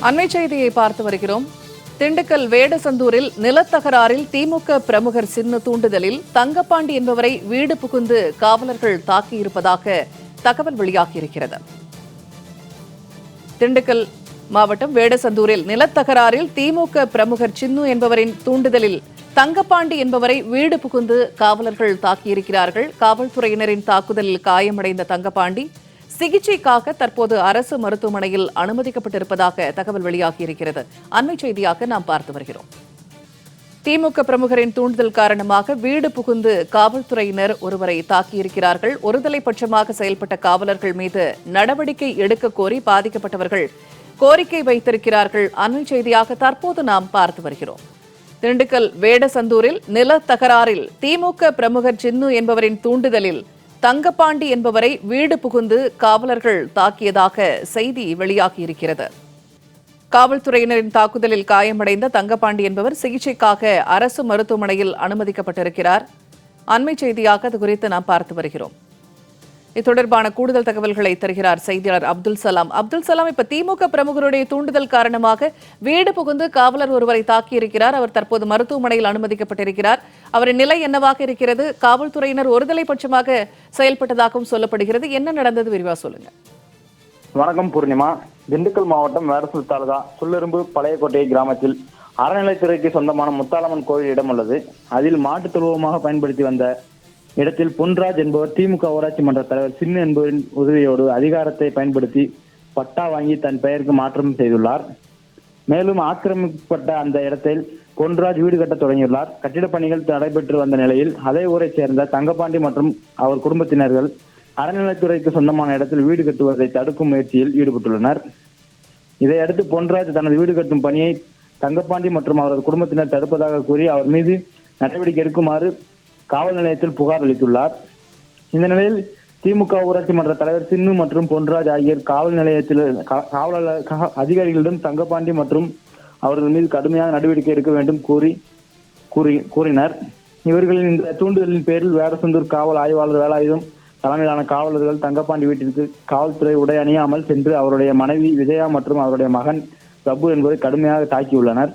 அண்மை செய்தியை பார்த்து வருகிறோம். திண்டுக்கல் வேடசந்தூரில் நிலத்தகராறில் திமுக பிரமுகர் சின்ன தூண்டுதலில் தங்கப்பாண்டி என்பவரை வீடு புகுந்து காவலர்கள் தாக்கியிருப்பதாக தகவல் வெளியாகியிருக்கிறது. திண்டுக்கல் மாவட்டம் வேடசந்தூரில் நிலத்தகராறில் திமுக பிரமுகர் சின்னு என்பவரின் தூண்டுதலில் தங்கப்பாண்டி என்பவரை வீடு புகுந்து காவலர்கள் தாக்கியிருக்கிறார்கள். காவல்துறையினரின் தாக்குதலில் காயமடைந்த தங்கப்பாண்டி சிகிச்சைக்காக தற்போது அரசு மருத்துவமனையில் அனுமதிக்கப்பட்டிருப்பதாக தகவல் வெளியாகியிருக்கிறது. அண்மை செய்தியாக நாம் பார்த்து வருகிறோம். திமுக பிரமுகரின் தூண்டுதல் காரணமாக வீடு புகுந்து காவல்துறையினர் ஒருவரை தாக்கியிருக்கிறார்கள். ஒருதலை பட்சமாக செயல்பட்ட காவலர்கள் மீது நடவடிக்கை எடுக்க கோரி பாதிக்கப்பட்டவர்கள் கோரிக்கை வைத்திருக்கிறார்கள். அண்மை செய்தியாக தற்போது நாம் பார்த்து வருகிறோம். திண்டுக்கல் வேடசந்தூரில் நில தகராறில் திமுக பிரமுகர் சின்னு என்பவரின் தூண்டுதலில் தங்கப்பாண்டி என்பவரை வீடு புகுந்து காவலர்கள் தாக்கியதாக செய்தி வெளியாகியிருக்கிறது. காவல்துறையினரின் தாக்குதலில் காயமடைந்த தங்கப்பாண்டி என்பவர் சிகிச்சைக்காக அரசு மருத்துவமனையில் அனுமதிக்கப்பட்டிருக்கிறார். அண்மை செய்தியாக அது குறித்து நாம் பார்த்து வருகிறோம். இது தொடர்பான கூடுதல் தகவல்களை தருகிறார் செய்தியாளர் அப்துல் சலாம். அப்துல் சலாம், இப்ப திமுக பிரமுகருடைய தூண்டுதல் காரணமாக வீடு புகுந்து காவலர் ஒருவரை தாக்கியிருக்கிறார். அவர் தற்போது மருத்துவமனையில் அனுமதிக்கப்பட்டிருக்கிறார். அவரின் நிலை என்னவாக இருக்கிறது? காவல்துறையினர் ஒருதலை பட்சமாக செயல்பட்டதாகவும் சொல்லப்படுகிறது. என்ன நடந்தது, விரிவா சொல்லுங்க. வணக்கம் பூர்ணிமா. திண்டுக்கல் மாவட்டம் வேடசந்தூர் தாலுகா சுள்ளெரும்பு பழையக்கோட்டை கிராமத்தில் அறநிலைத்துறைக்கு சொந்தமான முத்தாலம்மன் கோயில் இடம் உள்ளது. அதில் மாட்டுத் தொழுவமாக பயன்படுத்தி வந்த இடத்தில் பொன்ராஜ் என்பவர் திமுக ஊராட்சி மன்ற தலைவர் சின்னு என்பவரின் உதவியோடு அதிகாரத்தை பயன்படுத்தி பட்டா வாங்கி தன் பெயருக்கு மாற்றம் செய்துள்ளார். மேலும் ஆக்கிரமிக்கப்பட்ட அந்த இடத்தில் பொன்ராஜ் வீடு கட்ட தொடங்கியுள்ளார். கட்டிடப் பணிகள் நடைபெற்று வந்த நிலையில் அதே ஊரைச் சேர்ந்த தங்கப்பாண்டி மற்றும் அவர் குடும்பத்தினர்கள் அறநிலைத்துறைக்கு சொந்தமான இடத்தில் வீடு கட்டுவதை தடுக்கும் முயற்சியில் ஈடுபட்டுள்ளனர். இதையடுத்து பொன்ராஜ் தனது வீடு கட்டும் பணியை தங்கப்பாண்டி மற்றும் அவரது குடும்பத்தினர் தடுப்பதாக கூறி அவர் மீது நடவடிக்கை எடுக்குமாறு காவல் நிலையத்தில் புகார் அளித்துள்ளார். இந்த நிலையில் திமுக ஊராட்சி மன்ற தலைவர் சின்னு மற்றும் பொன்ராஜ் ஆகியோர் காவல் நிலையத்தில் காவல் அதிகாரிகளிடம் தங்கப்பாண்டி மற்றும் அவர்கள் மீது கடுமையான நடவடிக்கை எடுக்க வேண்டும் கூறினர். இவர்களின் இந்த தூண்டுதலின் பேரில் வேடசந்தூர் காவல் ஆய்வாளர் வேலாயுதம் தலைமையிலான காவலர்கள் தங்கப்பாண்டி வீட்டிற்கு காவல்துறை உடை அணியாமல் சென்று அவருடைய மனைவி விஜயா மற்றும் அவருடைய மகன் பிரபு என்பதை கடுமையாக தாக்கியுள்ளனர்.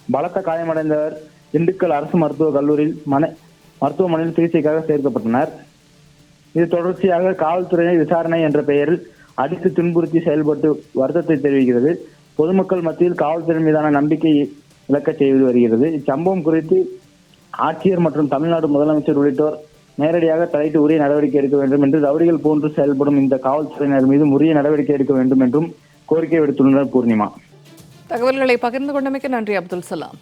பலத்த காயமடைந்தவர் திண்டுக்கல் அரசு மருத்துவக் கல்லூரியில் மருத்துவமனையில் சிகிச்சைக்காக சேர்க்கப்பட்டனர். இது தொடர்ச்சியாக காவல்துறையினர் விசாரணை என்ற பெயரில் அடித்து துன்புறுத்தி செயல்பட்டு வருத்தத்தை தெரிவிக்கிறது. பொதுமக்கள் மத்தியில் காவல்துறை மீதான நம்பிக்கை இழக்க செய்து வருகிறது. இச்சம்பவம் குறித்து ஆட்சியர் மற்றும் தமிழ்நாடு முதலமைச்சர் உள்ளிட்டோர் நேரடியாக தலையிட்டு உரிய நடவடிக்கை எடுக்க வேண்டும் என்று ரவுடிகள் போன்று செயல்படும் இந்த காவல்துறையினர் மீது உரிய நடவடிக்கை எடுக்க வேண்டும் என்றும் கோரிக்கை விடுத்துள்ளனர். பூர்ணிமா, தகவல்களை பகிர்ந்து கொண்டமைக்கு நன்றி அப்துல் சலாம்.